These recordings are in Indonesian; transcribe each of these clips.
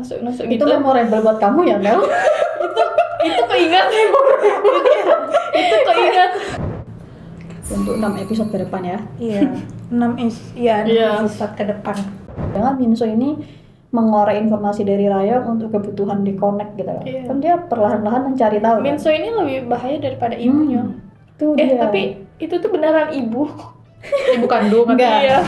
nusuk Itu gitu. memorable buat kamu ya, Mel? Itu keinget. Itu keinget. Untuk 6 episode ke depan ya. Iya, 6 Iya. episode ke depan. Jangan Minso ini mengorek informasi dari Rayong untuk kebutuhan di connect gitu loh. Iya. Kan dia perlahan-lahan mencari tahu. kan? Minso ini lebih bahaya daripada ibunya. Itu dia. Tapi itu tuh beneran ibu. Ibu kandung Enggak. Iya.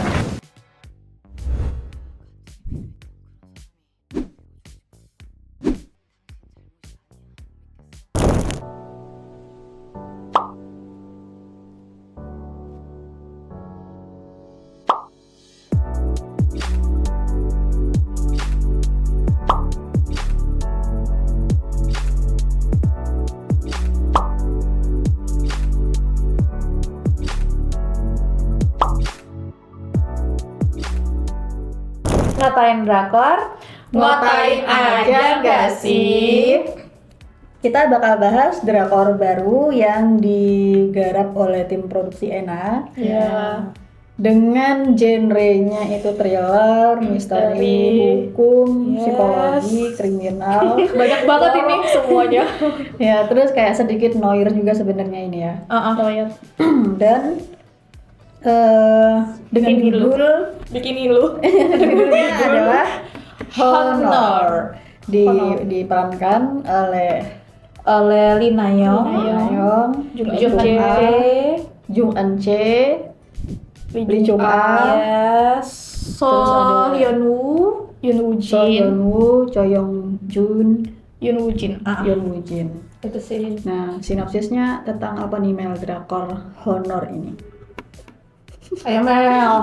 Ngatain drakor, Ngotain aja nggak sih? Kita bakal bahas drakor baru yang digarap oleh tim produksi ENA. Iya. Dengan genrenya itu thriller, misteri, hukum, Yes. psikologi, kriminal. Banyak banget ini semuanya. Ya, terus kayak sedikit noir juga sebenarnya ini ya. Doyan. Dan dengan Bikin ngilu. judul Bikin ilu. judulnya adalah Honor. Honor. Diperankan oleh oleh Lina Yong, Ayong, Jung Jung Eun-jae, Eun-jae, Jung Eun-jae, Lee Chung Ah, yes, So Terus ada- Hyun-woo, Yoon Woo So Jin, Yeon-woo, Cho Yong Jun, Yoon Woo Jin. Yeon Woo Jin. itu sih. Nah, sinopsisnya tentang apa nih Mel drakor Honor ini? Ayo Mel.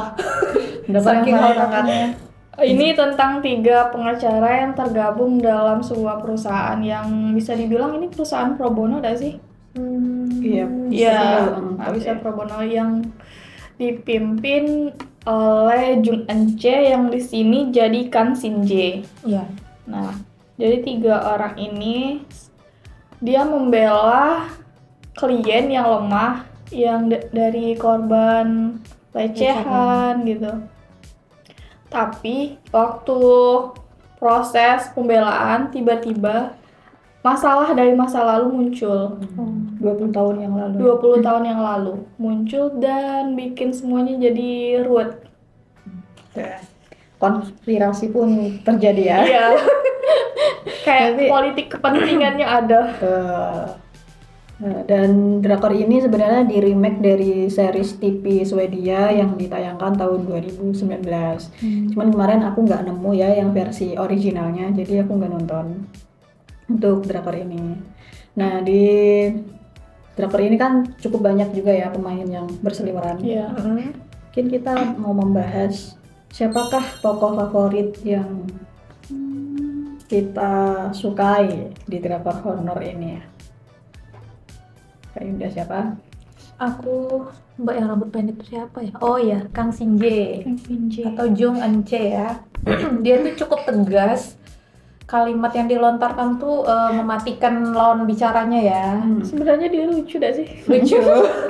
Saking honornya. Ini tentang 3 pengacara yang tergabung dalam sebuah perusahaan yang bisa dibilang ini perusahaan pro bono gak sih? Iya. Iya, Bisa bisa pro bono yang dipimpin oleh Jung Eun-jae yang di sini jadi Kang Shin-jae. Iya. Nah, jadi 3 orang ini dia membela klien yang lemah yang dari korban pelecehan gitu. Tapi waktu proses pembelaan tiba-tiba masalah dari masa lalu muncul. 20 tahun yang lalu. 20 tahun yang lalu muncul dan bikin semuanya jadi ruwet. Konspirasi pun terjadi ya. Iya. Kayak Tapi- politik kepentingannya ada. Nah, dan drakor ini sebenarnya di remake dari series TV Swedia yang ditayangkan tahun 2019. Cuman kemarin aku nggak nemu ya yang versi originalnya, jadi aku nggak nonton untuk drakor ini. Nah, di drakor ini kan cukup banyak juga ya pemain yang berseliweran. Iya. Mungkin kita mau membahas siapakah tokoh favorit yang kita sukai di drakor Honor ini ya. Kak Yunda siapa? Aku Mbak yang rambut pendek itu siapa ya? Oh ya, Kang Shin-jae atau Jung Eun-jae ya. Dia tuh cukup tegas. Kalimat yang dilontarkan tuh mematikan lawan bicaranya ya. Sebenarnya dia lucu gak sih? Lucu.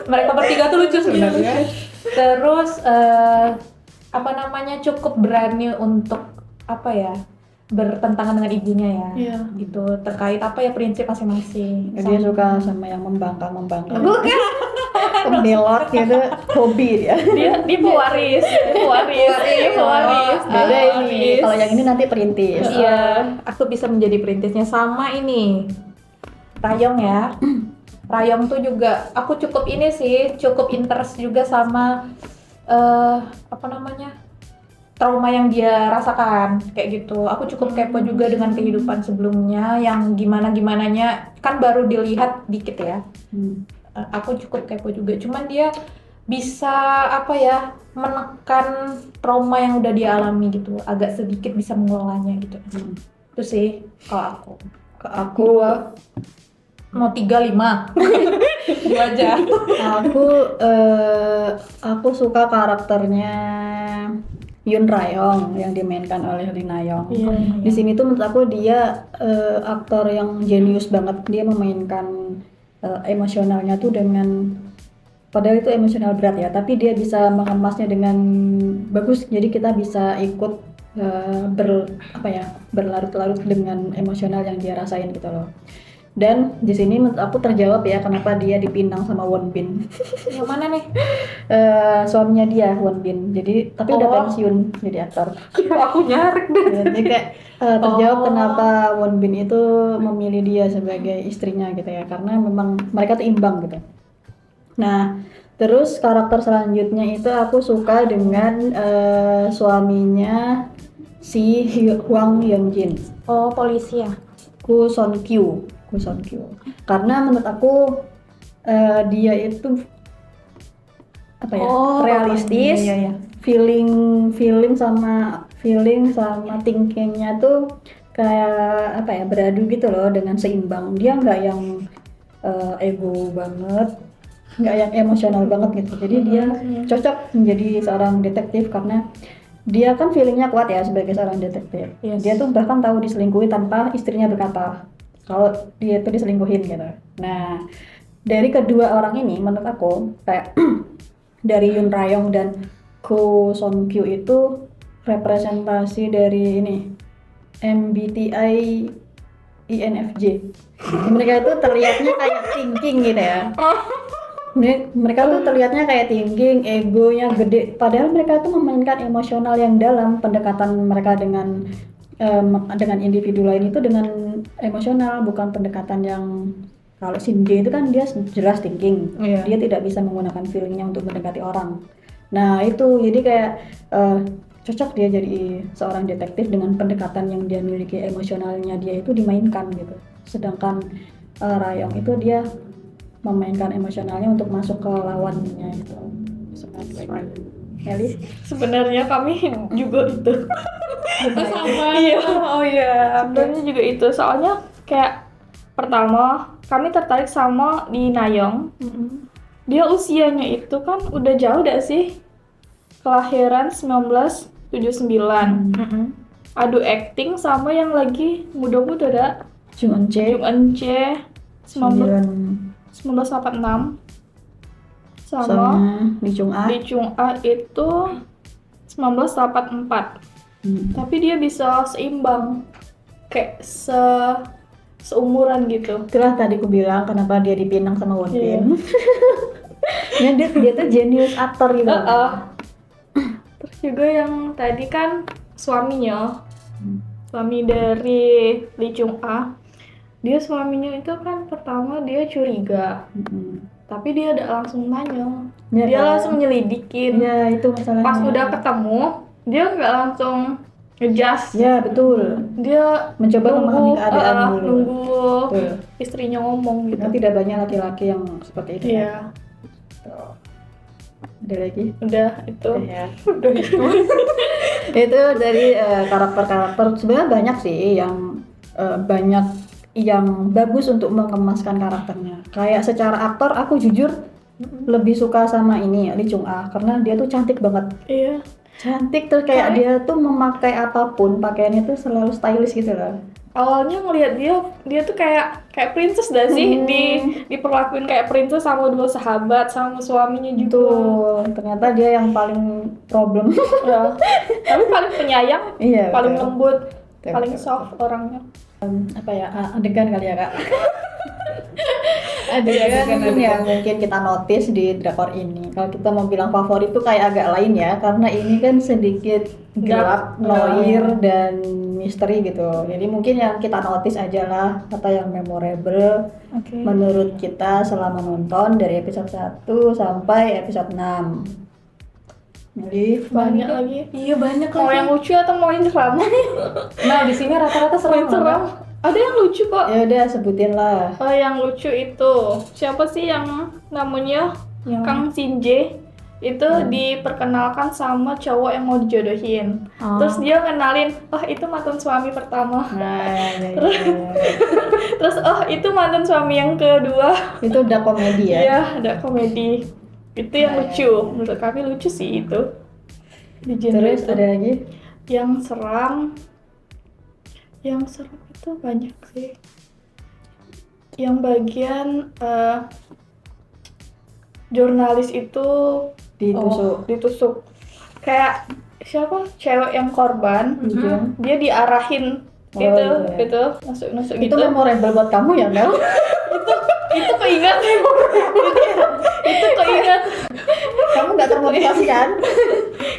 Mereka bertiga tuh lucu sebenarnya. Terus apa namanya, cukup berani untuk apa ya, bertentangan dengan ibunya ya. Iya. Itu terkait apa ya, prinsip masing-masing. Dia suka sama yang membangkang. Bukan. Penilot gitu, hobi dia. Dia pewaris. Beda ini. Kalau yang ini nanti perintis. Iya, aku bisa menjadi perintisnya. Sama ini Rayong ya. Rayong tuh juga aku cukup ini sih, cukup interest juga sama apa namanya, trauma yang dia rasakan kayak gitu. Aku cukup kepo juga dengan kehidupan sebelumnya yang gimana-gimananya, kan baru dilihat dikit ya. Aku cukup kepo juga, cuman dia bisa apa ya, menekan trauma yang udah dia alami gitu, agak sedikit bisa mengelolanya gitu. Itu sih kalau aku. Ke aku Mau 3-5 dua aja. aku suka karakternya Yoon Rayong yang dimainkan oleh Lina Yong. Iya. Di sini tuh menurut aku dia aktor yang jenius banget. Dia memainkan emosionalnya tuh dengan, padahal itu emosional berat ya, tapi dia bisa mengemasnya dengan bagus. Jadi kita bisa ikut berlarut-larut dengan emosional yang dia rasain gitu loh. Dan di sini menurut aku terjawab ya kenapa dia dipinang sama Won Bin. Yang mana nih? Suaminya dia Won Bin. Jadi tapi udah Oh. pensiun jadi aktor. Aku nyarek deh. Ya, jadi kayak terjawab Oh. kenapa Won Bin itu memilih dia sebagai istrinya gitu ya, karena memang mereka tuh imbang gitu. Nah, terus karakter selanjutnya itu aku suka dengan suaminya si Hwang Yeonjin, Oh, polisi ya. Ku Son Kyu. Karena menurut aku dia itu apa ya, Oh, realistis, iya. feeling sama thinkingnya tuh kayak apa ya, beradu gitu loh, dengan seimbang. Dia nggak yang ego banget, nggak yang emosional banget gitu. Jadi dia cocok menjadi seorang detektif karena dia kan feelingnya kuat ya sebagai seorang detektif. Yes. Dia tuh bahkan tahu diselingkuhi tanpa istrinya berkata kalau dia itu diselingkuhin gitu. Nah, dari kedua orang ini menurut aku kayak dari Yoon Rayong dan Ko Son Kyu itu representasi dari ini MBTI INFJ. Mereka itu terlihatnya kayak thinking gitu ya. Mereka tuh terlihatnya kayak thinking, egonya gede, padahal mereka tuh memainkan emosional yang dalam. Pendekatan mereka dengan individu lain itu dengan emosional, bukan pendekatan yang kalau Shin Jae itu kan dia jelas thinking, Iya. dia tidak bisa menggunakan feelingnya untuk mendekati orang. Nah itu jadi kayak cocok dia jadi seorang detektif dengan pendekatan yang dia miliki, emosionalnya dia itu dimainkan gitu. Sedangkan Rayong itu dia memainkan emosionalnya untuk masuk ke lawannya itu. Eli? Sebenarnya kami juga itu. Sama. Iya. Oh iya. Sebenarnya juga itu. Soalnya kayak pertama kami tertarik sama Lee Na-young. Dia usianya itu kan udah jauh dah sih. Kelahiran 1979. Adu acting sama yang lagi muda-muda dah. Jung Eun-chae Jung Eun-chae 1986 sama Lee Chung-ah. Lee Chung-ah itu 1984. Tapi dia bisa seimbang, kayak seumuran gitu. Itulah tadi aku bilang kenapa dia dipinang sama Won Iya. Bin. Ya, dia tuh jenius aktor gitu. Terus juga yang tadi kan suaminya, suami dari Lee Chung-ah, dia suaminya itu kan pertama dia curiga, tapi dia tidak langsung nanya, Ya, dia kan? langsung nyelidikin. Ya itu masalahnya. Pas udah ketemu, dia nggak langsung ngejudge. Ya betul. Dia Mencoba memahami keadaan dulu. nunggu Betul. istrinya ngomong gitu. Karena tidak banyak laki-laki yang seperti itu. Iya, Tuh. Ada lagi? udah itu. Ya. Udah itu. Itu dari karakter-karakter sebenarnya banyak sih yang banyak yang bagus untuk mengemaskan karakternya. Kayak secara aktor aku jujur lebih suka sama ini Lee Chung-ah karena dia tuh cantik banget. Iya. Cantik terus kayak dia tuh memakai apapun pakaiannya tuh selalu stylish gitu loh. Awalnya ngelihat dia tuh kayak princess dah sih, diperlakuin kayak princess sama dua sahabat sama suaminya juga. Tuh, ternyata dia yang paling problem. Ya. Tapi paling penyayang, Iya, paling betul. lembut, Betul, paling betul. soft orangnya. Apa ya, adegan kali ya kak? Adegan yang mungkin kita notice di drakor ini. Kalau kita mau bilang favorit tuh kayak agak lain ya, karena ini kan sedikit gelap, noir dan misteri gitu. Jadi mungkin yang kita notice aja lah, atau yang memorable menurut kita selama nonton dari episode 1 sampai episode 6. Jadi Banyak lagi. Iya banyak Mau yang lucu atau mau yang seram? Nah di sini rata-rata Mau serem. yang seram. Ada yang lucu kok. ya udah sebutin lah. Oh, yang lucu itu siapa sih yang namanya Yang- Kang Shin Jae? Itu diperkenalkan sama cowok yang mau dijodohin. Oh. Terus dia kenalin, oh itu mantan suami pertama. Nah, ya. Terus oh itu mantan suami yang kedua. Itu udah komedi ya. Iya, ada komedi. Itu yang Nah, lucu. Menurut kami lucu sih itu. Di genre Terus itu. ada lagi? Yang seram. Yang seram itu banyak sih. Yang bagian jurnalis itu Ditusuk. ditusuk. Kayak siapa cewek yang korban, Ujung. dia diarahin Oh, gitu, iya, iya. gitu, nusuk-nusuk Itu gitu. memorable buat kamu ya, Mel? Itu keinget, itu keinget, Kamu nggak termotivasi kan?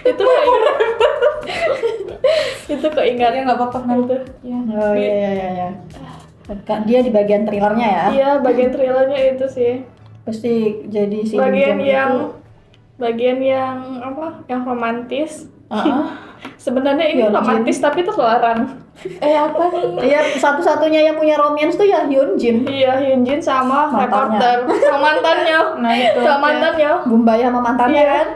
itu keinget, itu keinget. Ya nggak apa-apa Gitu. ya. Oh iya iya iya. Kak, dia di bagian thrillernya ya. Iya, bagian thrillernya itu sih. Pasti jadi si Bagian Ujung yang itu. bagian yang apa? Yang romantis. Heeh. Sebenarnya ini Hyunjin. romantis tapi terlarang. Apa nih? Iya, satu-satunya yang punya romance tuh ya Hyunjin. Iya, Hyunjin sama Mantannya. reporter, sama mantannya. Nah, itu. Sama mantannya. Bumbaya sama mantannya Iya. kan.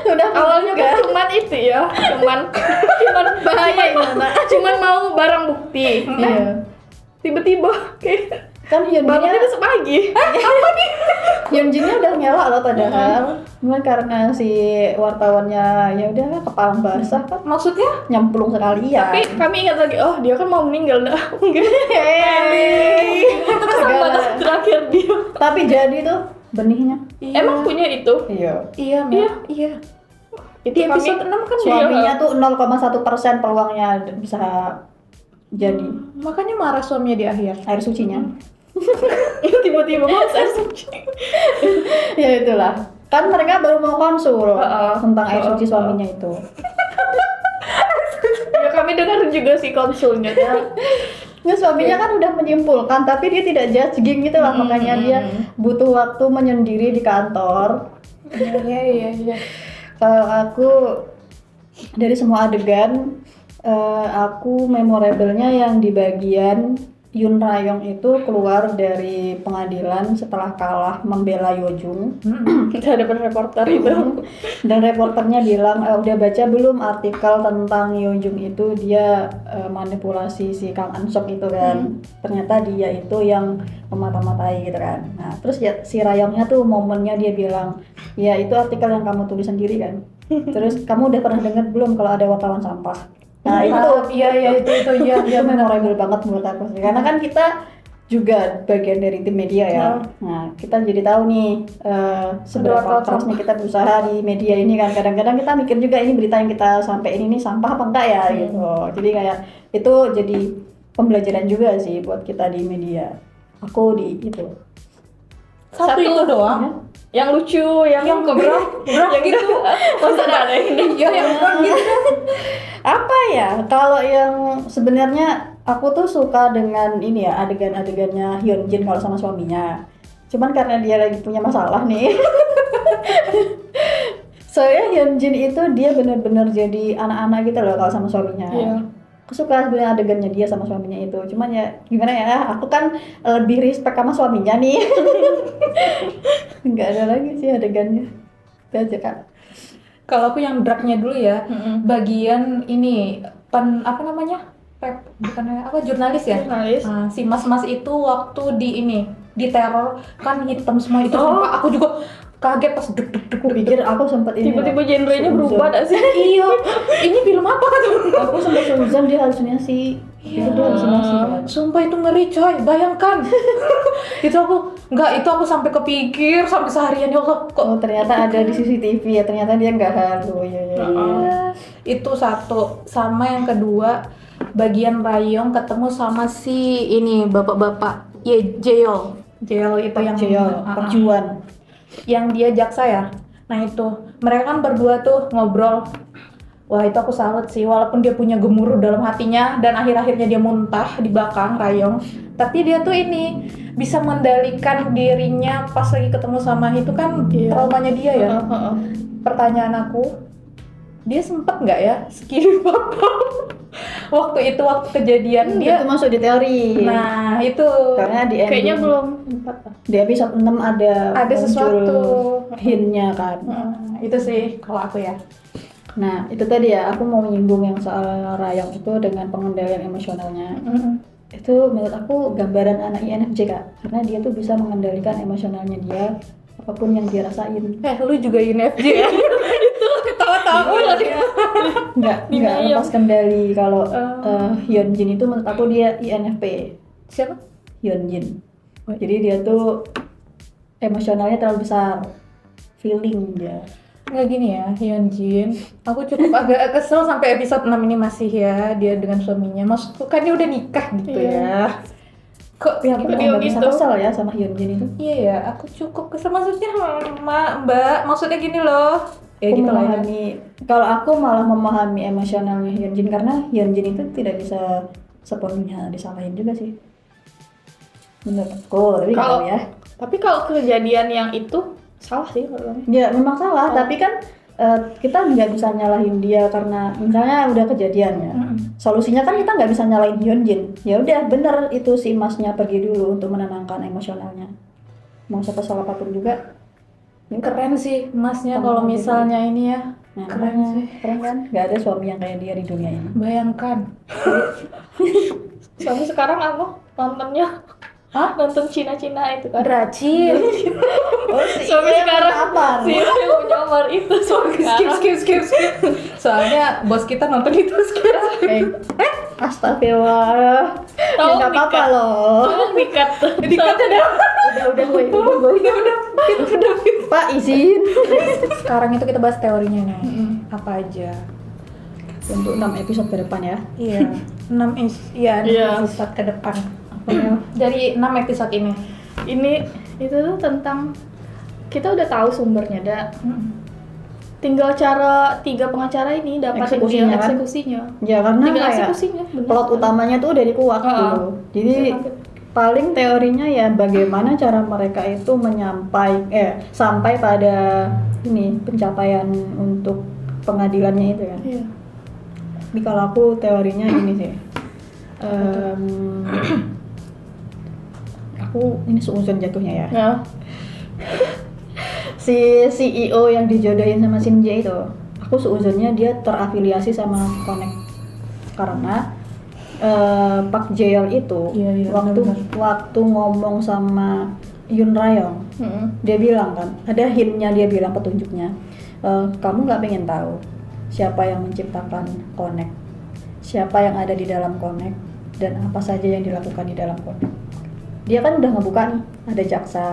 Udah Awalnya juga. kan cuman itu ya, cuman Bahaya ini, Nak. cuman mau barang bukti. Iya. Tiba-tiba kayak Kan bangunnya Hyunjinnya besok pagi. Hyunjinnya udah nyala loh padahal. Cuman karena si wartawannya ya udah kepalang basah kan Maksudnya? nyemplung sekalian. Tapi kami ingat lagi, oh dia kan mau meninggal dah. Mungkin itu kesempatan terakhir dia. Tapi jadi tuh benihnya. Emang punya itu? Iya. Iya, Mel. Iya. Itu Di episode 6 kan Suaminya tuh 0,1% peluangnya bisa jadi makanya marah suaminya di akhir. air sucinya. tiba-tiba mau air suci. Ya itulah. Kan mereka baru mau konsul tentang air suci Heeh. suaminya itu. Ya kami dengar juga sih konsulnya. Ya suaminya kan udah menyimpulkan, tapi dia tidak judging gitu lah, makanya dia butuh waktu menyendiri di kantor. Iya. Kalau aku dari semua adegan, aku memorable-nya yang di bagian Yun Rayong itu keluar dari pengadilan setelah kalah membela Yojung. Kita ada reporter itu. Dan reporternya bilang, udah baca belum artikel tentang Yojung itu, dia manipulasi si Kang Ansok itu kan. Ternyata dia itu yang memata-matai gitu kan. Nah terus ya si Rayongnya tuh momennya dia bilang, ya itu artikel yang kamu tulis sendiri kan. Terus kamu udah pernah dengar belum kalau ada wartawan sampah? Nah itu Iya itu iya. itu memorable banget menurut aku sih, karena kan kita juga bagian dari tim media ya. Nah kita jadi tahu nih seberapa kerasnya kita berusaha di media ini kan. Kadang-kadang kita mikir juga ini berita yang kita sampai ini sampah apa enggak ya gitu. Jadi kayak itu jadi pembelajaran juga sih buat kita di media. Aku di itu Satu itu doang. Yang lucu, yang gerak yang gitu. itu. Masa ada ini? Iya, yang gerak gitu. apa ya, kalau yang sebenarnya aku tuh suka dengan ini ya adegan-adegannya Hyunjin kalau sama suaminya, cuman karena dia lagi punya masalah nih. Soalnya Hyunjin itu dia bener-bener jadi anak-anak gitu loh kalau sama suaminya. Iya. Aku suka sebenarnya adegannya dia sama suaminya itu, cuman ya gimana ya, aku kan lebih respect sama suaminya nih. Nggak ada lagi sih adegannya. Itu aja Kak. Kalau aku yang dragnya dulu ya, bagian ini apa namanya? Bukannya apa, jurnalis ya? Jurnalis. Nah, si mas-mas itu waktu di teror kan hitam semua itu, sumpah aku juga kaget pas deg. Aku pikir aku sempat ini. Tiba-tiba loh, genrenya berubah gak sih? Iya, ini film apa kan? Aku sempat suzon dia halusinasi. Itu tuh halusinasi kan. Sumpah itu ngeri coy, bayangkan. Itu aku sampai kepikir sampai seharian, ya Allah kok. Oh ternyata ada di CCTV ya, ternyata dia nggak halu ya. Itu satu. Sama yang kedua, bagian Rayong ketemu sama si ini bapak-bapak Jeol itu yang Perjuan. yang dia jaksa ya. Nah itu mereka kan berdua tuh ngobrol. Wah itu aku salut sih, walaupun dia punya gemuruh dalam hatinya dan akhir-akhirnya dia muntah di belakang Rayong, tapi dia tuh ini bisa mengendalikan dirinya pas lagi ketemu sama itu kan. Traumanya dia ya. Pertanyaan aku, dia sempet nggak ya skip waktu kejadian dia Itu masuk di teori. Nah itu Karena di ending, Kayaknya belum. di episode 6 ada muncul sesuatu. hint-nya kan. Itu sih kalau aku ya. Nah itu tadi ya, aku mau menyinggung yang soal Rayong itu dengan pengendalian emosionalnya. Itu menurut aku gambaran anak INFJ Kak, karena dia tuh bisa mengendalikan emosionalnya dia apapun yang dia rasain. Lu juga INFJ ya? Itu ketawa-tawa lah dia. Nggak lepas kendali. Kalau Hyunjin itu menurut aku dia INFP. Siapa? Hyunjin. Jadi dia tuh emosionalnya terlalu besar, feeling dia. Nggak gini ya, Hyunjin. Aku cukup agak kesel sampai episode 6 ini masih ya dia dengan suaminya. Maksudku kan dia udah nikah gitu Iya. ya. Kok Tapi aku Video nggak bisa gitu. kesel ya sama Hyunjin itu. iya ya, aku cukup kesel maksudnya Mbak, maksudnya gini loh. Ya Aku gitu lah ya. memahami, kalau aku malah memahami emosionalnya Hyunjin karena Hyunjin itu tidak bisa sepenuhnya disalahin juga sih. Menurutku, tapi nggak Kalau- tahu ya. Tapi kalau kejadian yang itu salah sih menurut kami. Ya memang salah, Oh. tapi kan kita nggak bisa nyalahin dia karena misalnya udah kejadian ya. Solusinya kan kita nggak bisa nyalahin Hyunjin. Ya udah bener itu si masnya pergi dulu untuk menenangkan emosionalnya. Mau sekesal apapun juga. ya udah. Keren sih masnya Sama kalau aja misalnya ini ya. Nah, Keren makanya, sih. keren kan? Nggak ada suami yang kayak dia di dunia ini. Bayangkan. Suami sekarang aku nontonnya nonton Cina-Cina itu kan. Dracin. Oh, Suami sekarang apa? si yang menyamar itu suami skip. Soalnya bos kita nonton itu skip. Astagfirullah. Tahu Ya nggak apa-apa dikat. loh. Tolong dikat. Dikatnya dah. Udah, woi. Pak izin. Sekarang itu kita bahas teorinya nih. Apa aja? Untuk 6 episode ke depan ya. Iya. 6 Iya. episode ke depan. Apa ya? Dari 6 episode ini. Ini itu tuh tentang kita udah tahu sumbernya, tinggal cara 3 pengacara ini dapatin Eksekusinya, dia kan? eksekusinya. Ya karena Tinggal kayak eksekusinya. bener. plot utamanya tuh udah dikuak dulu. Jadi paling teorinya ya bagaimana cara mereka itu sampai pada ini pencapaian untuk pengadilannya itu kan. Iya. Tapi kalau aku teorinya ini sih. Aku ini seuzon jatuhnya ya. Ya. Si CEO yang dijodohin sama Shin Jae itu, aku seuzonnya dia terafiliasi sama Connect karena Park Jae-yeol itu Iya, waktu ngomong sama Yoon Rayong, dia bilang kan, ada hintnya, dia bilang petunjuknya, kamu nggak pengen tahu siapa yang menciptakan Connect, siapa yang ada di dalam Connect, dan apa saja yang dilakukan di dalam Connect. Dia kan udah ngebuka nih, ada jaksa,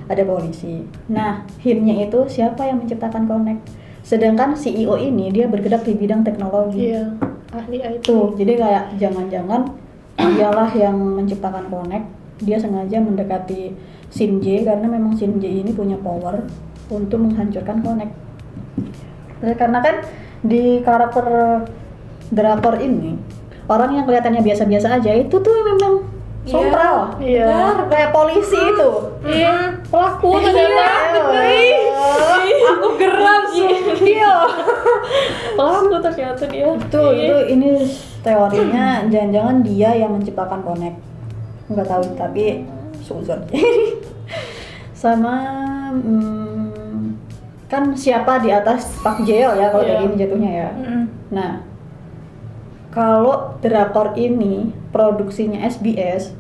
ada polisi. Nah, hintnya itu siapa yang menciptakan Connect. Sedangkan CEO ini dia bergerak di bidang teknologi. Iya. Ahli IT. Tuh, jadi kayak jangan-jangan dialah yang menciptakan Connect. Dia sengaja mendekati Shin Jae karena memang Shin Jae ini punya power untuk menghancurkan Connect. Karena kan di karakter drakor ini orang yang kelihatannya biasa-biasa aja itu tuh memang sompral. Iya. Kayak polisi itu. Iya. Pelaku ternyata. Aku geram sih. Pelaku ternyata dia. Itu ini teorinya jangan-jangan dia yang menciptakan Connect. Nggak tahu tapi suzon. Sama kan siapa di atas Park Jae-yeol ya kalau Iya. kayak gini jatuhnya ya. Nah, kalau drakor ini produksinya SBS,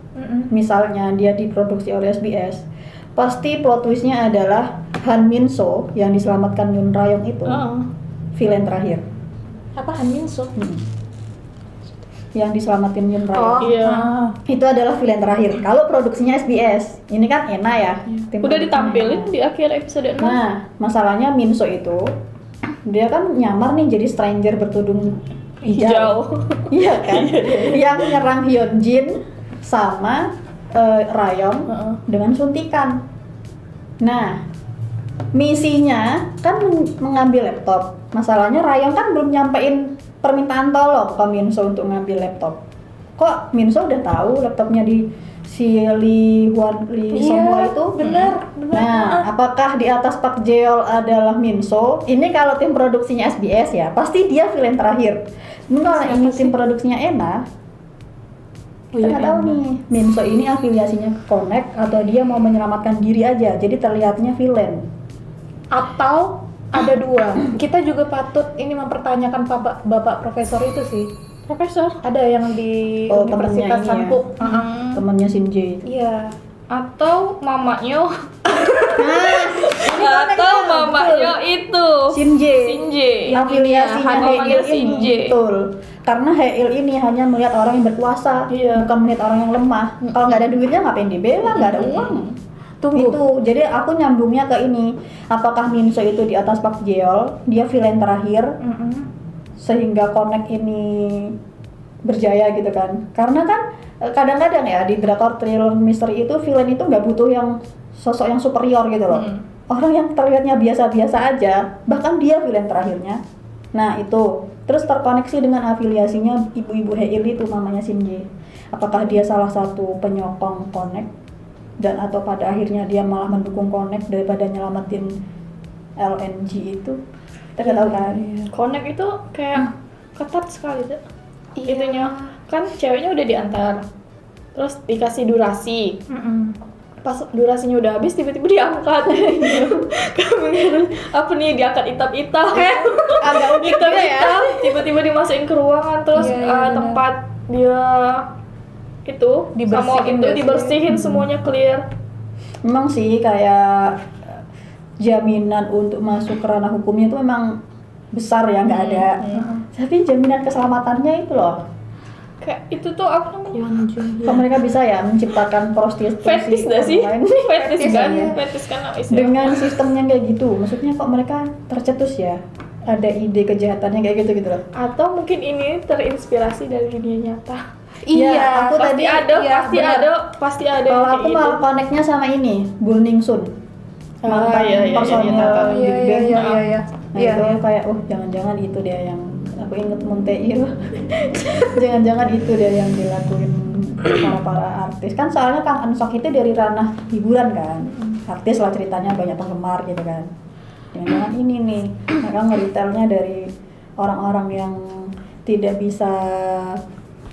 misalnya dia diproduksi oleh SBS, pasti plot twistnya adalah Han Min So yang diselamatkan Yoon Rayong itu villain terakhir. Apa Han Min So? Yang diselamatin Yoon Rayong Iya. itu adalah villain terakhir. Kalau produksinya SBS, ini kan Ena ya. tim Udah produksinya ditampilin Ena. di akhir episode 6. Nah, masalahnya Min So itu dia kan nyamar nih jadi stranger bertudung hijau. Iya kan? Yang nyerang Hyunjin sama Rayong dengan suntikan. Nah, misinya kan mengambil laptop. Masalahnya Rayong kan belum nyampein permintaan tolong ke Min So untuk ngambil laptop. Kok Min So udah tahu laptopnya di si Lee Sung-hwa itu? bener. Nah, apakah di atas Park Jae-yeol adalah Min So? Ini kalau tim produksinya SBS ya, pasti dia villain terakhir. Ini kalau ini tim produksinya Ena, kita nggak tahu nih, Min So ini afiliasinya ke Connect atau dia mau menyelamatkan diri aja, jadi terlihatnya villain. Atau ada dua. Kita juga patut ini mempertanyakan bapak profesor itu sih. Profesor. Ada yang di Oh, Universitas temennya ini ya. Hankook. Temannya Shin Jae. Iya. Atau mamanya. Nah, Atau mamanya itu. Shin Jae. Shinji. Afiliasinya mamanya Haeil ini, Shinji. betul. Karena Haeil ini hanya melihat orang yang berkuasa, Iya. bukan melihat orang yang lemah. Kalau nggak ada duitnya ngapain dibela, nggak ada uang. Tunggu. Itu, jadi aku nyambungnya ke ini. Apakah Minso itu di atas Park Jeol, dia villain terakhir, sehingga Connect ini berjaya gitu kan? Karena kan kadang-kadang ya di drakor thriller misteri itu villain itu nggak butuh yang sosok yang superior gitu loh. Orang yang terlihatnya biasa-biasa aja, bahkan dia villain terakhirnya. Nah itu, terus terkoneksi dengan afiliasinya ibu-ibu Heil itu mamanya Shinji. Apakah dia salah satu penyokong Connect dan atau pada akhirnya dia malah mendukung Connect daripada nyelamatin LNG itu? Kita nggak tahu kan. Connect itu kayak ketat sekali tuh. Iya. Itunya kan ceweknya udah diantar, terus dikasih durasi. Pas durasinya udah habis tiba-tiba diangkat. Kamu mikir, apa nih diangkat itap-itap Agak unik juga ya. itap-itap, tiba-tiba dimasukin ke ruangan terus Iya, benar. tempat dia itu Dibersihin nggak sih? dibersihin semuanya clear. Memang sih kayak jaminan untuk masuk ke ranah hukumnya itu memang besar ya, nggak ada. Tapi jaminan keselamatannya itu loh. Kayak itu tuh apa namanya? Kok mereka bisa ya menciptakan prostitusi Fetis gak sih? online Fetis kan? ya. Fetis kan istilahnya. Dengan sistemnya kayak gitu. Maksudnya kok mereka tercetus ya? Ada ide kejahatannya kayak gitu loh. Atau mungkin ini terinspirasi dari dunia nyata. Iya, aku pasti tadi ada, iya, pasti ada. Kalau yang aku kayak malah gitu. connect-nya sama ini, Buning Sun. Mantan iya, personil tahu. Big Bang. Iya. Nah itu kayak, jangan-jangan itu dia yang aku inget Monteir. Jangan-jangan itu dia yang dilakuin para artis. Kan soalnya Kang Eun Sok itu dari ranah hiburan kan. Artis lah ceritanya, banyak penggemar gitu kan. Jangan-jangan ini nih, mereka nge-retailnya dari orang-orang yang tidak bisa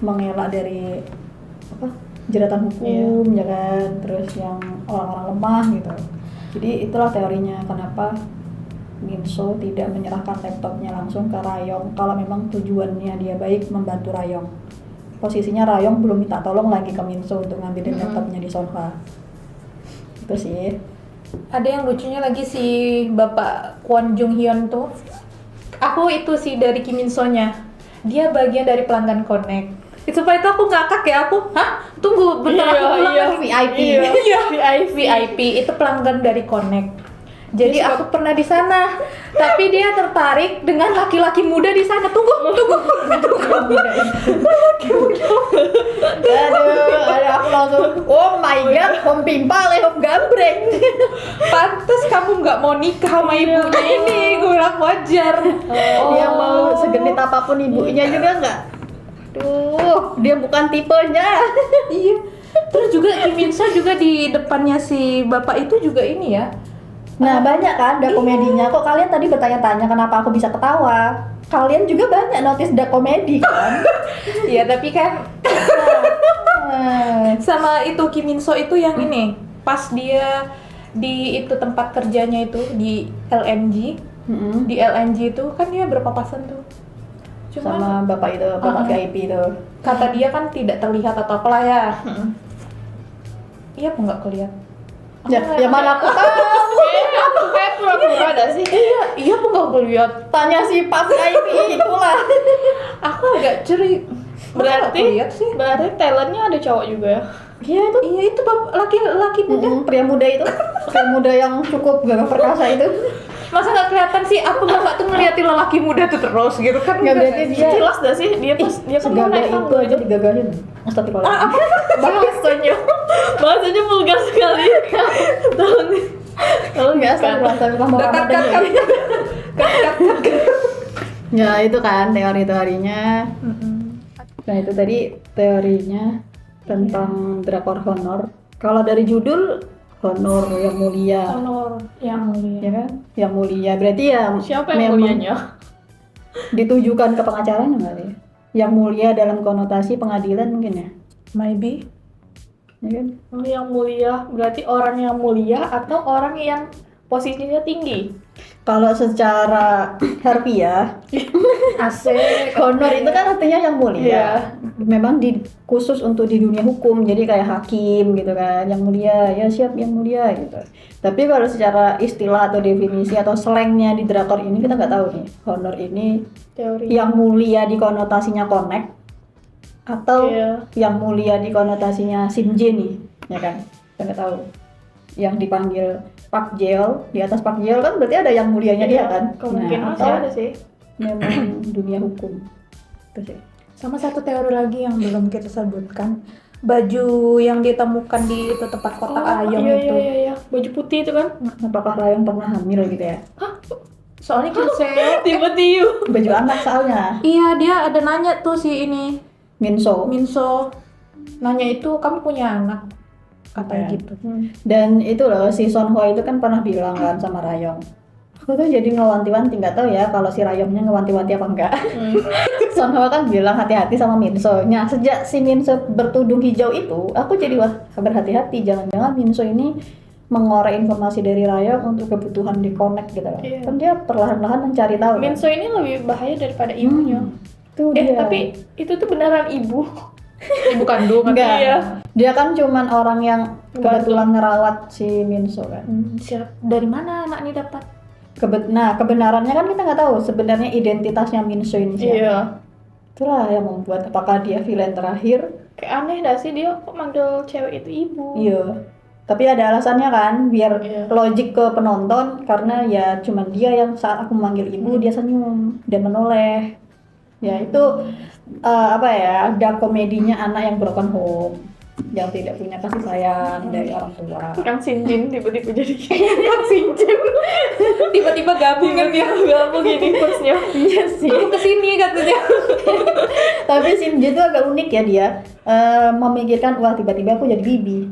mengelak dari jeratan hukum, ya kan, terus yang orang-orang lemah gitu. Jadi itulah teorinya kenapa Minso tidak menyerahkan laptopnya langsung ke Rayong kalau memang tujuannya dia baik membantu Rayong. Posisinya Rayong belum minta tolong lagi ke Minso untuk ngambilin laptopnya di Sonhwa. Itu sih. Ada yang lucunya lagi si Bapak Kwon Jung Hyun tuh. Aku itu sih dari Kim Min So-nya. Dia bagian dari pelanggan Connect. Supaya itu aku ngakak ya, tunggu bentar, aku pulang lagi. VIP. Iya, VIP itu pelanggan dari Connect. Jadi aku pernah di sana, tapi dia tertarik dengan laki-laki muda di sana. Tunggu. Ada aku langsung, oh my god, Hom Pimpal, Hom Gambreng. Pantes kamu nggak mau nikah sama ibunya ini, gue bilang wajar. Dia mau segenit apapun ibunya juga enggak. Duh, dia bukan tipenya. Iya. Terus juga Kim Min So juga di depannya si bapak itu juga ini ya. Nah banyak kan dark komedinya. Kok kalian tadi bertanya-tanya kenapa aku bisa ketawa? Kalian juga banyak notice dark komedi kan? Iya, tapi kan sama itu Kim Min So itu yang ini, pas dia di itu tempat kerjanya itu di LNG. Di LNG itu kan dia berpapasan tuh. Sama bapak itu, bapak VIP itu. Kata dia kan tidak terlihat atau apalah ya. Iya, apa nggak kelihatan? Ya mana aku tahu. Kayak pura-pura ada sih. Iya, aku nggak kelihatan. Tanya si Pak VIP itulah. Aku agak curi. Berarti lihat sih. berarti talentnya ada cowok juga ya. Iya itu. Iya, itu laki muda. Pria muda itu. Pria muda yang cukup gagah perkasa itu. Masa nggak kelihatan sih? Apa bapak tuh ngeliatin lelaki muda tuh terus gitu kan? Nggak berarti dia. Jelas dah sih dia pas dia kan mau Segagah naik itu tangga aja digagahin. Astagfirullah. bahasanya vulgar sekali. Tolong Nggak astagfirullah mau Ramadan ya. Ya itu kan teori-teorinya. Nah itu tadi teorinya tentang drakor honor. Kalau dari judul honor yang mulia, honor yang mulia. ya kan? Yang mulia berarti ya Siapa yang memang mulianya? ditujukan ke pengacaranya nggak ya? Yang mulia dalam konotasi pengadilan mungkin ya, Maybe. ya kan? Oh, yang mulia berarti orang yang mulia atau orang yang posisinya tinggi? Kalau secara harfiah, Asik. honor itu kan artinya yang mulia. Iya. Memang khusus untuk di dunia hukum, jadi kayak hakim gitu kan, yang mulia, ya siap yang mulia gitu. Tapi kalau secara istilah atau definisi atau slangnya di drakor ini kita nggak tahu nih, honor ini Teori. yang mulia di konotasinya Connect atau Iya. yang mulia di konotasinya Shinji nih, ya kan? Kita nggak tahu. yang dipanggil Pak Jeol. Di atas Pak Jeol kan berarti ada yang mulianya dia kan. Kemungkinan masih atau ada sih. memang dunia hukum. Itu sih. Sama satu teori lagi yang belum kita sebutkan, baju yang ditemukan di itu tempat kotak ayam iya, itu. iya. Baju putih itu kan. Apakah Rayong pernah hamil gitu ya? Soalnya Kinseo, Tiba-tiba. Baju anak soalnya. iya dia ada nanya tuh si ini Minso. nanya itu kamu punya anak katanya Iya. gitu. Dan itu loh si Son Hwa itu kan pernah bilang kan sama Rayong. Aku tuh jadi ngewanti-wanti, nggak tahu ya kalau si Rayongnya ngewanti-wanti apa enggak. Son Hwa kan bilang hati-hati sama Minso. Nah sejak si Minso bertudung hijau itu, aku jadi berhati-hati. Jangan-jangan Minso ini mengorek informasi dari Rayong untuk kebutuhan di connect gitu loh. Iya. Kan dia perlahan-lahan mencari tahu. Kan? Minso ini lebih bahaya daripada ibunya. Itu dia. Tapi itu tuh beneran ibu. Ibu kandung enggak. Iya. Dia kan cuman orang yang kebetulan ngerawat si Minso kan. Siap. Dari mana anak ini dapat? Nah kebenarannya kan kita nggak tahu sebenarnya identitasnya Minso ini siapa. Iya. Itulah yang membuat apakah dia villain terakhir. Kayak aneh dah sih dia kok manggil cewek itu ibu. Iya. Tapi ada alasannya kan biar Iya. logik ke penonton karena ya cuman dia yang saat aku memanggil ibu dia senyum dan menoleh. Ya itu apa ya, ada komedinya anak yang broken home yang tidak punya kasih sayang dari orang tua. Kang Sinjin tiba-tiba jadi Kang Sinjin. Tiba-tiba gabung kan dia. Gabung universe-nya. Iya sih. Aku kesini katanya. Tapi Shinji itu agak unik ya dia memikirkan wah tiba-tiba aku jadi bibi.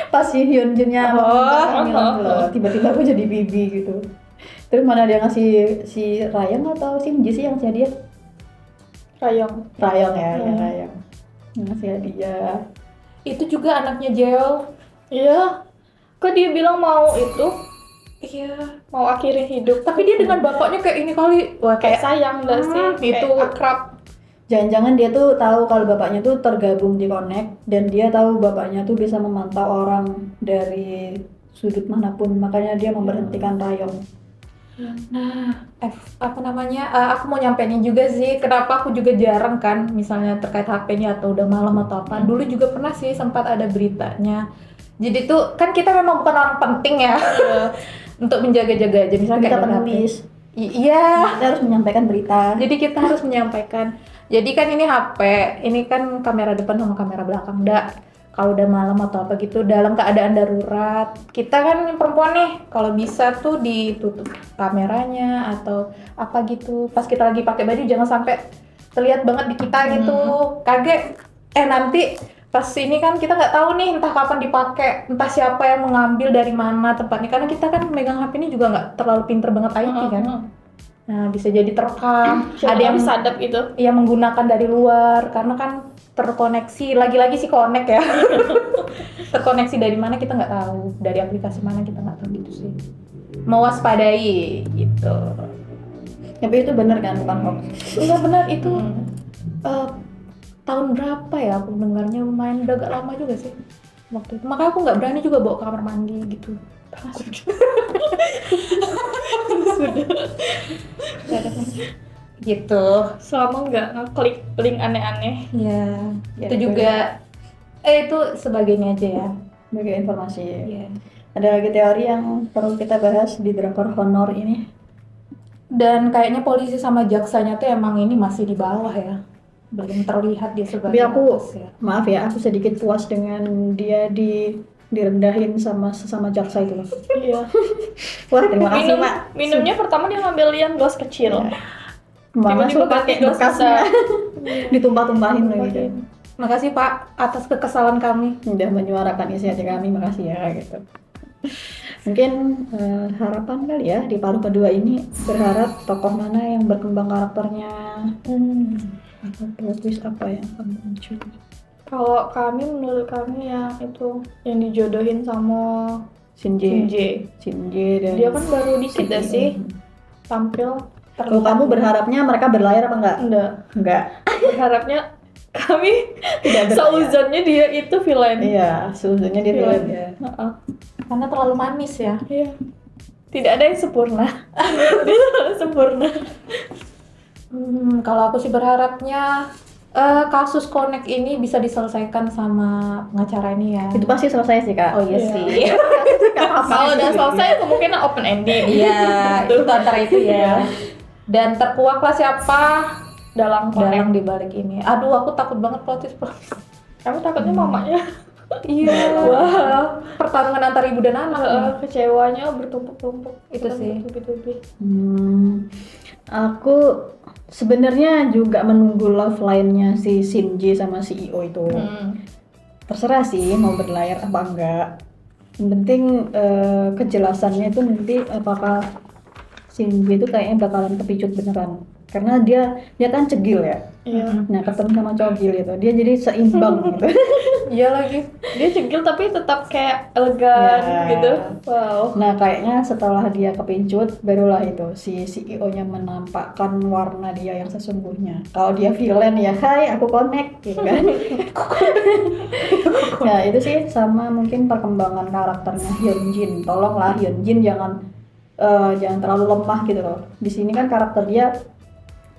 Pas si Hyunjinnya tiba-tiba aku jadi bibi gitu. Terus mana dia ngasih si Rayong atau Shinji sih yang ngasih dia? Rayong. Rayong ya, ya Rayong. Ngasih hadiah. Itu juga anaknya Jeol. Iya. Kok dia bilang mau itu, Iya. mau akhirin hidup. Tapi dia dengan bapaknya kayak ini kali. Wah kayak kayak sayang dah sih, itu. kayak akrab. Jangan-jangan dia tuh tahu kalau bapaknya tuh tergabung di Connect dan dia tahu bapaknya tuh bisa memantau orang dari sudut manapun, makanya dia memberhentikan Rayong. Nah, apa namanya? Aku mau nyampein juga sih. Kenapa aku juga jarang kan, misalnya terkait HP-nya atau udah malam atau apa. Dulu juga pernah sih sempat ada beritanya. Jadi tuh kan kita memang bukan orang penting ya untuk menjaga-jaga aja. Misalnya Kita kayak ada penulis, HP. Iya. kita harus menyampaikan berita. Jadi kita harus menyampaikan. Jadi kan ini HP, ini kan kamera depan sama kamera belakang. Kalau udah malam atau apa gitu dalam keadaan darurat, kita kan perempuan nih, kalau bisa tuh ditutup kameranya atau apa gitu. Pas kita lagi pakai baju jangan sampai terlihat banget di kita gitu. Kaget nanti pas ini kan kita nggak tahu nih entah kapan dipakai, entah siapa yang mengambil dari mana tempatnya. Karena kita kan megang HP ini juga nggak terlalu pinter banget IT kan. Nah, bisa jadi terekam. Ada yang sadap itu. Yang menggunakan dari luar karena kan terkoneksi, lagi-lagi sih connect ya. Terkoneksi dari mana kita nggak tahu, dari aplikasi mana kita nggak tahu gitu sih. Mewaspadai gitu. Tapi itu bener kan, bukan hoax? Enggak benar itu tahun berapa ya aku dengarnya, lumayan udah agak lama juga sih waktu itu. Makanya aku nggak berani juga bawa ke kamar mandi gitu. Takut. Gitu. Selama nggak ngeklik link aneh-aneh. Ya, Ya, itu juga itu sebagainya aja ya. Sebagai informasi. Iya. Ada lagi teori yang perlu kita bahas di drakor Honor ini. Dan kayaknya polisi sama jaksanya tuh emang ini masih di bawah ya. Belum terlihat dia sebagai Tapi aku atas ya. maaf ya, aku sedikit puas dengan dia direndahin sama sesama jaksa itu loh. Iya. Wah, terima kasih, Pak. Minumnya pertama dia ngambil yang gelas kecil. Mama Tiba-tiba suka ganti pakai gelas bekasnya. besar. Ditumpah-tumpahin loh gitu. Makasih Pak atas kekesalan kami. Udah menyuarakan isi hati kami, makasih ya gitu. Mungkin harapan kali ya di paruh kedua ini, berharap tokoh mana yang berkembang karakternya, atau plot twist apa yang akan muncul. Kalau kami, menurut kami yang itu yang dijodohin sama Shinji Shinji. dan Dia kan baru dikit dah sih tampil. Kalau kamu berharapnya mereka berlayar apa enggak? Enggak. Berharapnya kami Tidak berlayar. seuzannya dia itu villain. Iya, seusahnya dia Villain. villain ya. Heeh. Karena terlalu manis ya. Iya. Tidak ada yang sempurna. Dia terlalu sempurna. Kalau aku sih berharapnya kasus Connect ini bisa diselesaikan sama pengacara ini ya. Itu pasti selesai sih Kak. Oh iya Iya. sih. Kalau udah selesai kemungkinan open ending. Iya, itu antara itu ya. Dan terkuaklah siapa Dalam dalang connect. di balik ini. Aduh, aku takut banget plot twist. Kami takutnya mamanya. Iya. Wah. Pertarungan antara ibu dan anak. Kecewanya bertumpuk-tumpuk. Itu sih. Bertubi-tubi. Aku sebenarnya juga menunggu love line-nya si Shinji sama si Io itu. Terserah sih mau berlayar apa enggak. Yang penting kejelasannya itu nanti apakah Shinji itu kayaknya bakalan kepicut beneran. Karena dia kan cegil ya. Iya. Nah ketemu sama cogil itu dia jadi seimbang gitu. Iya lagi. Dia cegil tapi tetap kayak elegan Ya. gitu. Wow. Nah kayaknya setelah dia kepincut barulah itu si CEO-nya menampakkan warna dia yang sesungguhnya. Kalau dia villain ya hai aku connect gitu kan. Nah itu sih sama mungkin perkembangan karakternya Hyunjin. Tolonglah Hyunjin jangan terlalu lemah gitu loh. Di sini kan karakter dia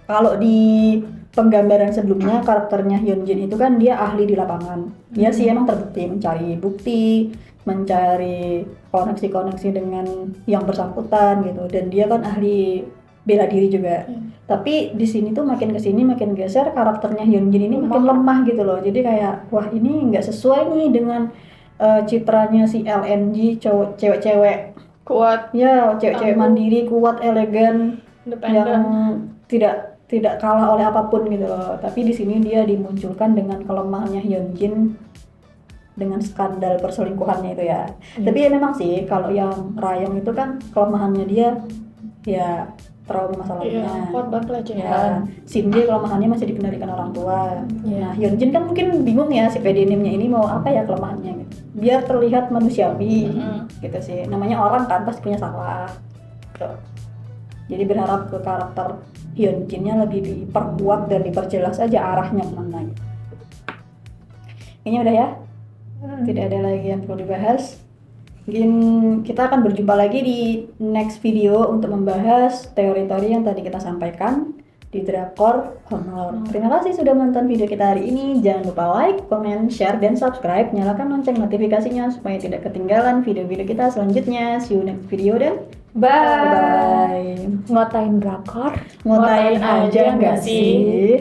kalau di penggambaran sebelumnya karakternya Hyunjin itu kan dia ahli di lapangan. Dia sih emang terbukti mencari bukti, mencari koneksi-koneksi dengan yang bersangkutan gitu. Dan dia kan ahli bela diri juga. Tapi di sini tuh makin kesini makin geser karakternya Hyunjin ini makin lemah gitu loh. Jadi kayak wah ini nggak sesuai nih dengan citranya si LNG cewek-cewek Kuat, ya cewek-cewek mandiri kuat elegan yang independen. tidak kalah oleh apapun gitu loh. Tapi di sini dia dimunculkan dengan kelemahannya Hyunjin dengan skandal perselingkuhannya itu ya. Tapi ya memang sih kalau yang Rayong itu kan kelemahannya dia ya trauma masa lalunya. Iya, korban Ya, pelecehan. Shinji kelemahannya masih dikendalikan orang tua. Iya. Nah, Hyunjin kan mungkin bingung ya si pedinimnya ini mau apa ya kelemahannya gitu. Biar terlihat manusiawi gitu sih. Namanya orang kan pasti punya salah. Gitu. Jadi berharap ke karakter Hyunjinnya lebih diperkuat dan diperjelas aja arahnya kemana gitu. Kayaknya udah ya. Tidak ada lagi yang perlu dibahas. Mungkin kita akan berjumpa lagi di next video untuk membahas teori-teori yang tadi kita sampaikan di Drakor Honor. Terima kasih sudah menonton video kita hari ini. Jangan lupa like, comment, share, dan subscribe. Nyalakan lonceng notifikasinya supaya tidak ketinggalan video-video kita selanjutnya. See you next video dan Bye. bye. Ngotain drakor. Ngotain Ngotain aja aja nggak nggak sih?